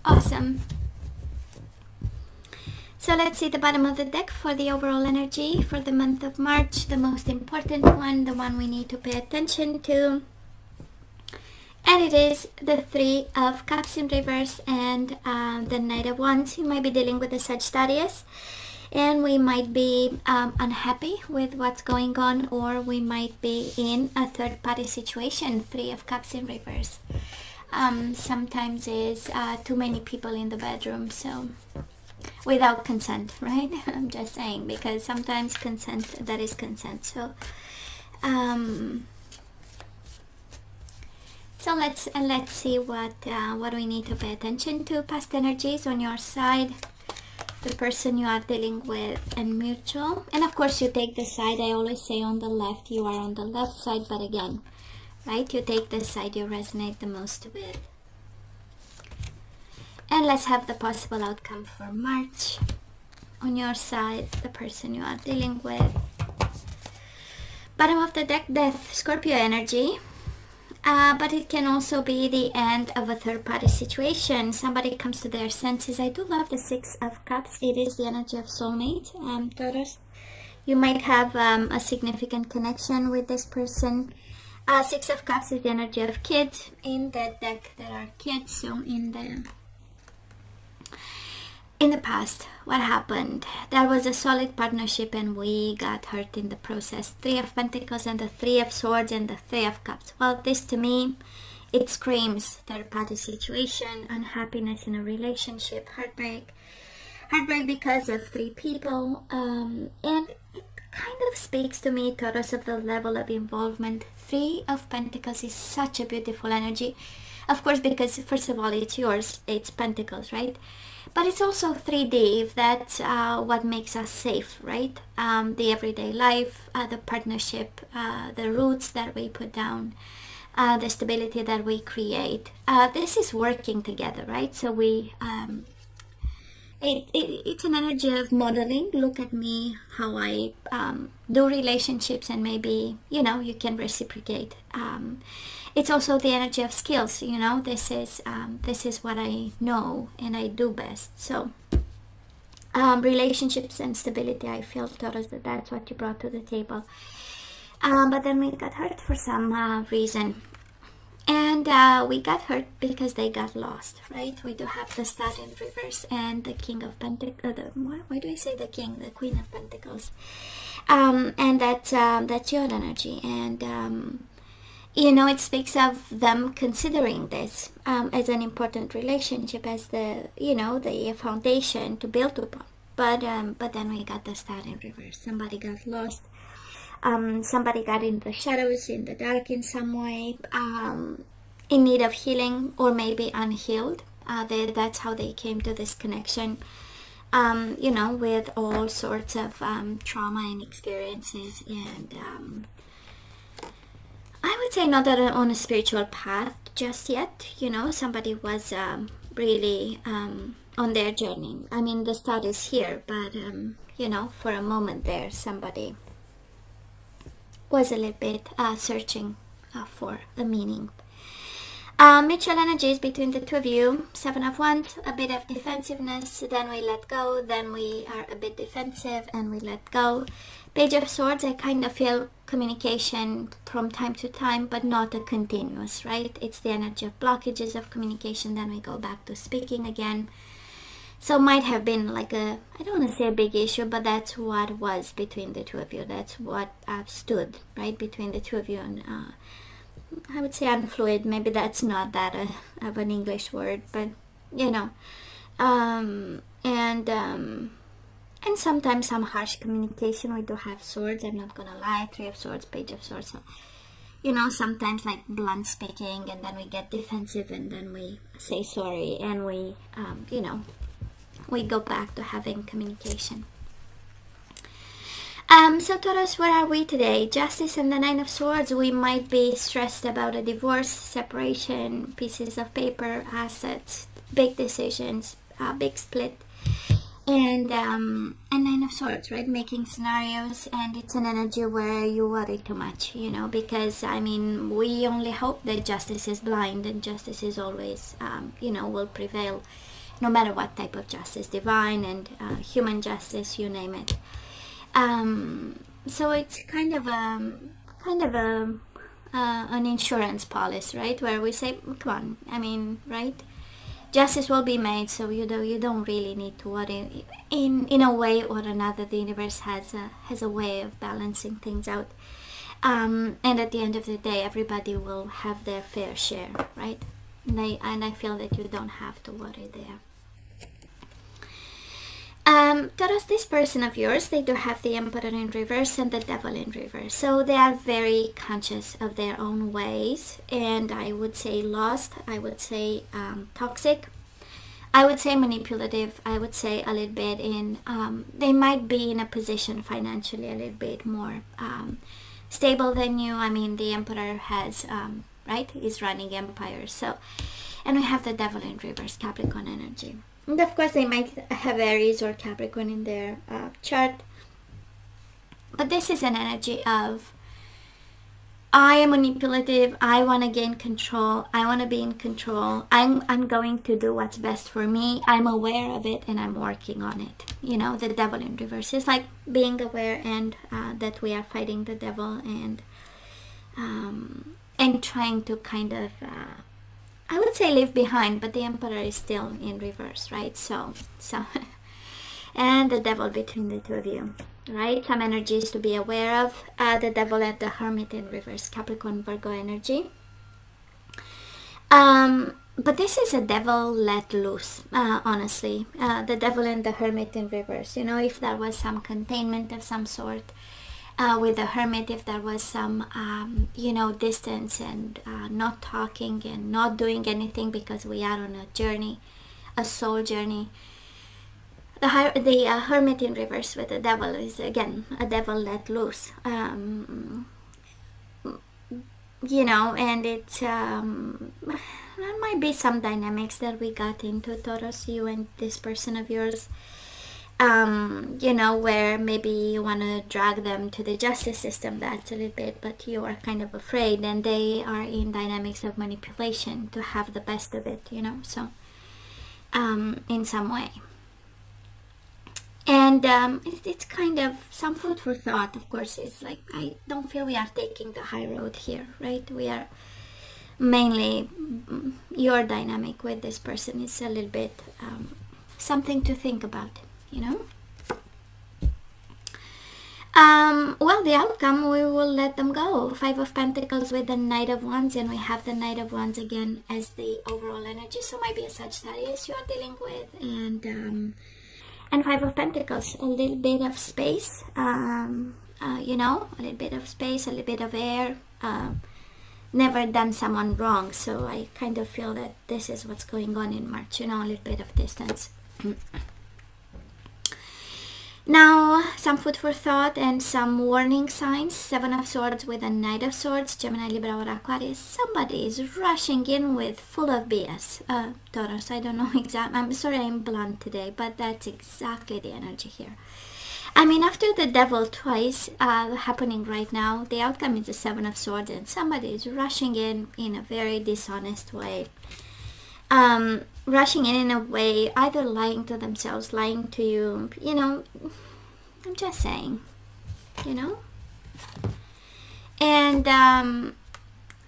Awesome. So let's see the bottom of the deck for the overall energy for the month of March, the most important one, the one we need to pay attention to. And it is the Three of Cups in reverse and the Knight of Wands. You might be dealing with a Sagittarius, and we might be unhappy with what's going on, or we might be in a third-party situation. Three of Cups in reverse. Sometimes is too many people in the bedroom, so without consent, right? I'm just saying, because sometimes consent, that is consent. So so let's see what we need to pay attention to. Past energies on your side, the person you are dealing with, and mutual. And of course you take the side. I always say on the left, you are on the left side, but again, right, you take the side you resonate the most with. And let's have the possible outcome for March. On your side, the person you are dealing with. Bottom of the deck, Death, Scorpio energy. But it can also be the end of a third-party situation. Somebody comes to their senses. I do love the Six of Cups. It is the energy of soulmate, Taurus. You might have a significant connection with this person. Six of Cups is the energy of kids. In the deck, there are kids. So in the past, what happened? There was a solid partnership and we got hurt in the process. Three of Pentacles and the Three of Swords and the Three of Cups. Well, this to me, it screams third-party situation, unhappiness in a relationship, heartbreak. Heartbreak because of three people. And it kind of speaks to me, Taurus, of the level of involvement. Three of Pentacles is such a beautiful energy. Of course, because first of all, it's yours, it's Pentacles, right? But it's also 3D, if that's what makes us safe, right? The everyday life, the partnership, the roots that we put down, the stability that we create. This is working together, right? So it's an energy of modeling. Look at me, how I do relationships, and maybe, you can reciprocate. It's also the energy of skills, this is what I know and I do best. So relationships and stability, I feel, Taurus, that's what you brought to the table. But then we got hurt for some reason. And we got hurt because they got lost, right? We do have the Star in reverse and the King of Pentacles. Why do I say the King? The Queen of Pentacles. And that's your energy. And it speaks of them considering this as an important relationship, as the foundation to build upon. But then we got the Star in reverse. Somebody got lost. Somebody got in the shadows, in the dark in some way, in need of healing, or maybe unhealed. That's how they came to this connection, with all sorts of trauma and experiences. And I would say not that on a spiritual path just yet. Somebody was really on their journey. I mean, the Star is here, but for a moment there, somebody was a little bit searching for the meaning. Mutual energies between the two of you. Seven of Wands, a bit of defensiveness, then we let go, then we are a bit defensive and we let go. Page of Swords, I kind of feel communication from time to time, but not a continuous, right? It's the energy of blockages of communication, then we go back to speaking again. So might have been like I don't want to say a big issue, but that's what was between the two of you. That's what stood, right, between the two of you. And I would say unfluid. Maybe that's not that of an English word, but and sometimes some harsh communication. We do have swords, I'm not gonna lie. Three of Swords, Page of Swords. So, sometimes like blunt speaking, and then we get defensive, and then we say sorry, and we we go back to having communication. So Taurus, where are we today? Justice and the Nine of Swords. We might be stressed about a divorce, separation, pieces of paper, assets, big decisions, big split. And Nine of Swords, right? Making scenarios, and it's an energy where you worry too much, because we only hope that justice is blind, and justice is always, will prevail. no matter what type of justice, divine and human justice, you name it. So it's kind of a an insurance policy, right? Where we say, come on, I mean, right? Justice will be made, so you don't really need to worry. In a way or another, the universe has a way of balancing things out. And at the end of the day, everybody will have their fair share, right? And I feel that you don't have to worry there. Taurus, this person of yours, they do have the Emperor in reverse and the Devil in reverse. So they are very conscious of their own ways, and I would say lost, I would say toxic, I would say manipulative, I would say a little bit in, they might be in a position financially a little bit more stable than you. I mean, the Emperor has, right, is running empires. So, and we have the Devil in reverse, Capricorn energy. And of course, they might have Aries or Capricorn in their chart. But this is an energy of, I am manipulative, I want to gain control, I want to be in control, I'm going to do what's best for me, I'm aware of it and I'm working on it. You know, the Devil in reverse is like being aware and that we are fighting the devil and trying to kind of... I would say leave behind, but the Emperor is still in reverse, right? So, and the Devil between the two of you, right? Some energies to be aware of. The Devil and the Hermit in reverse, Capricorn, Virgo energy. But this is a devil let loose, honestly. The Devil and the Hermit in reverse. You know, if there was some containment of some sort, with the Hermit, if there was some you know, distance and not talking and not doing anything because we are on a journey, a soul journey. The Hermit in reverse with the Devil is again a devil let loose, you know, and it's there might be some dynamics that we got into, Taurus, you and this person of yours. You know, where maybe you want to drag them to the justice system, that's a little bit, but you are kind of afraid, and they are in dynamics of manipulation to have the best of it, you know, so in some way. And it's kind of some food for thought. Of course, it's like, I don't feel we are taking the high road here, right? We are mainly, your dynamic with this person is a little bit something to think about, you know. Well, the outcome, we will let them go. 5 of Pentacles with the Knight of Wands, and we have the Knight of Wands again as the overall energy. So might be a Sagittarius you are dealing with, and 5 of Pentacles, a little bit of space, you know, a little bit of space, a little bit of air. Never done someone wrong, so I kind of feel that this is what's going on in March, you know, a little bit of distance. Now, some food for thought and some warning signs. 7 of Swords with a Knight of Swords, Gemini, Libra, or Aquarius. Somebody is rushing in with full of BS. Taurus, I don't know exactly. I'm sorry I'm blunt today, but that's exactly the energy here. I mean, after the Devil twice happening right now, the outcome is the 7 of Swords, and somebody is rushing in a very dishonest way. Rushing in a way, either lying to themselves, lying to you, you know, I'm just saying, you know. And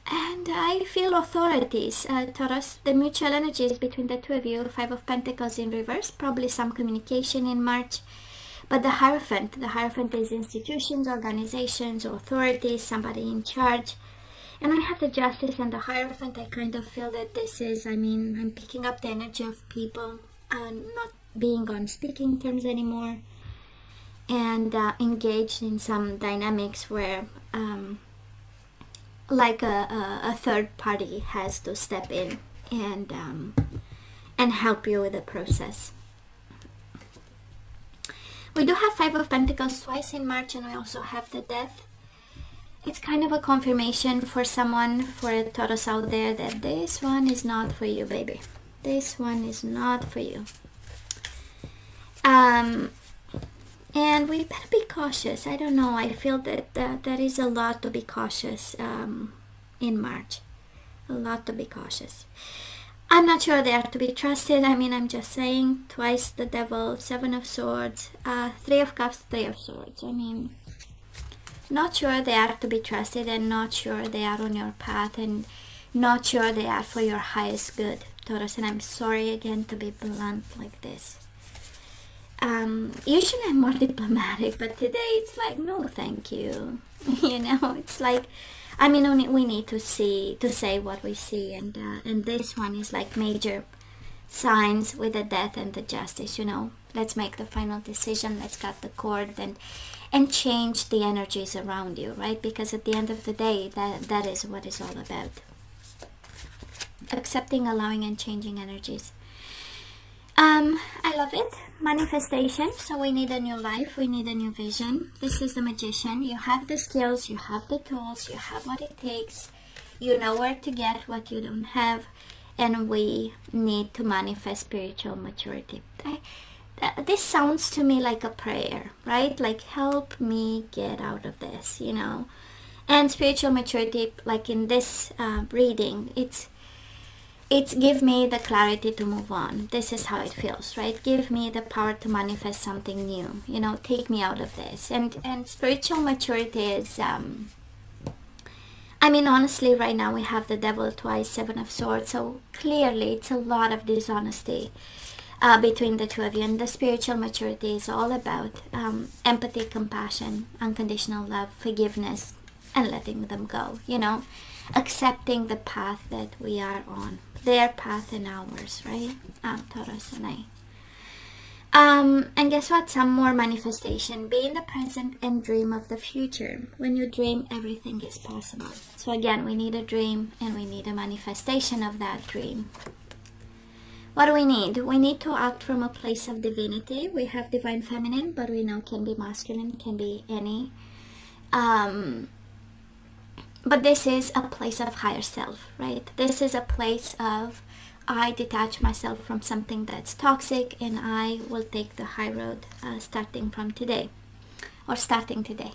I feel authorities, Taurus, the mutual energies between the two of you. 5 of Pentacles in reverse, probably some communication in March. But the Hierophant is institutions, organizations, authorities, somebody in charge. And I have the Justice and the Hierophant. I kind of feel that this is, I mean, I'm picking up the energy of people not being on speaking terms anymore, and engaged in some dynamics where like a third party has to step in and help you with the process. We do have 5 of Pentacles twice in March, and we also have the Death. It's kind of a confirmation for someone, for a Taurus out there, that this one is not for you, baby. This one is not for you. And we better be cautious. I don't know. I feel that there is a lot to be cautious in March. A lot to be cautious. I'm not sure they are to be trusted. I mean, I'm just saying, twice the devil, 7 of swords, 3 of cups, 3 of swords. I mean, not sure they are to be trusted, and not sure they are on your path, and not sure they are for your highest good, Taurus. And I'm sorry again to be blunt like this. Usually I'm more diplomatic, but today it's like, no thank you. You know, it's like, I mean, we need to say what we see, and this one is like major signs with the death and the justice. You know, let's make the final decision. Let's cut the cord and change the energies around you, right? Because at the end of the day, that is what it's all about. Accepting, allowing, and changing energies. I love it. Manifestation. So we need a new life. We need a new vision. This is the Magician. You have the skills. You have the tools. You have what it takes. You know where to get what you don't have. And we need to manifest spiritual maturity. This sounds to me like a prayer, right? Like, help me get out of this, you know. And spiritual maturity, like in this reading, it's give me the clarity to move on. This is how it feels, right? Give me the power to manifest something new. You know, take me out of this. And spiritual maturity is, I mean, honestly, right now we have the devil twice, 7 of swords. So clearly it's a lot of dishonesty between the two of you. And the spiritual maturity is all about empathy, compassion, unconditional love, forgiveness, and letting them go, you know. Accepting the path that we are on, their path and ours, right? Taurus and I. And guess what? Some more manifestation. Be in the present and dream of the future. When you dream, everything is possible. So again, we need a dream and we need a manifestation of that dream. What do we need? We need to act from a place of divinity. We have divine feminine, but we know can be masculine, can be any. But this is a place of higher self, right? This is a place of I detach myself from something that's toxic and I will take the high road starting from today, or starting today.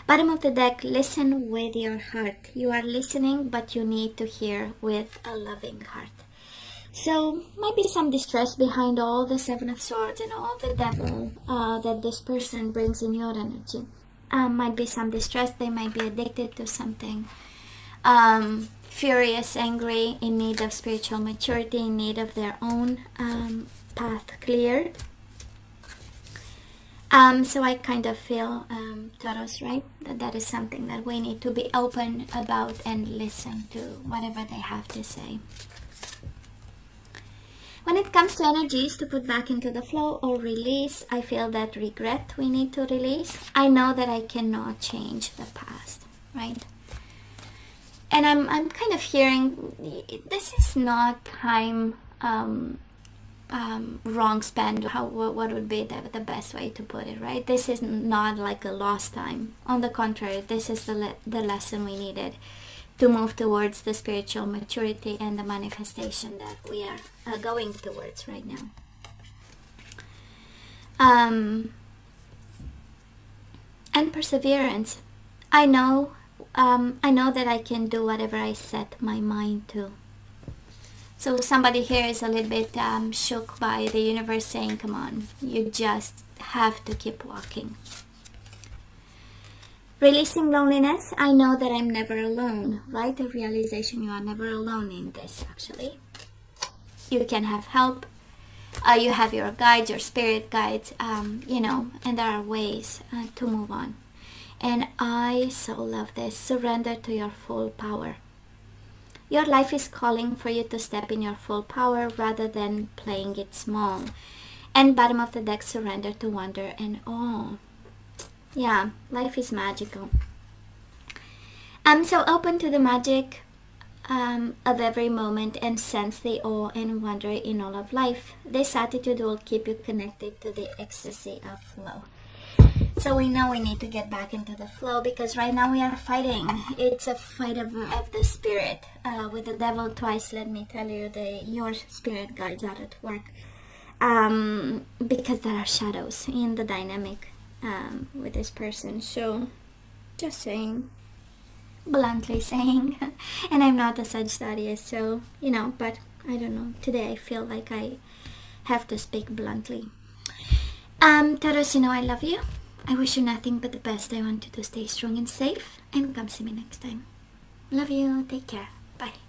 Bottom of the deck, listen with your heart. You are listening, but you need to hear with a loving heart. So might be some distress behind all the 7 of swords and all the devil that this person brings in your energy. Might be some distress. They might be addicted to something, furious, angry, in need of spiritual maturity, in need of their own path cleared. So I kind of feel, Taurus, right, that is something that we need to be open about and listen to whatever they have to say. When it comes to energies to put back into the flow or release, I feel that regret we need to release. I know that I cannot change the past, right? And I'm kind of hearing this is not time wrong spent. What would be the best way to put it, right? This is not like a lost time. On the contrary, this is the lesson we needed to move towards the spiritual maturity and the manifestation that we are going towards right now. And perseverance. I know that I can do whatever I set my mind to. So somebody here is a little bit shook by the universe saying, come on, you just have to keep walking. Releasing loneliness. I know that I'm never alone, right? The realization you are never alone in this, actually. You can have help. You have your guides, your spirit guides, you know, and there are ways to move on. And I so love this. Surrender to your full power. Your life is calling for you to step in your full power rather than playing it small. And bottom of the deck, surrender to wonder and awe. Yeah, life is magical. So open to the magic of every moment and sense the awe and wonder in all of life. This attitude will keep you connected to the ecstasy of flow. So we know we need to get back into the flow because right now we are fighting. It's a fight of the spirit. With the devil twice, let me tell you, your spirit guides are at work. Because there are shadows in the dynamic with this person. So just saying, bluntly saying, and I'm not a Sagittarius, so you know, but I don't know. Today I feel like I have to speak bluntly. Taurus, you know I love you. I wish you nothing but the best. I want you to stay strong and safe. And come see me next time. Love you. Take care. Bye.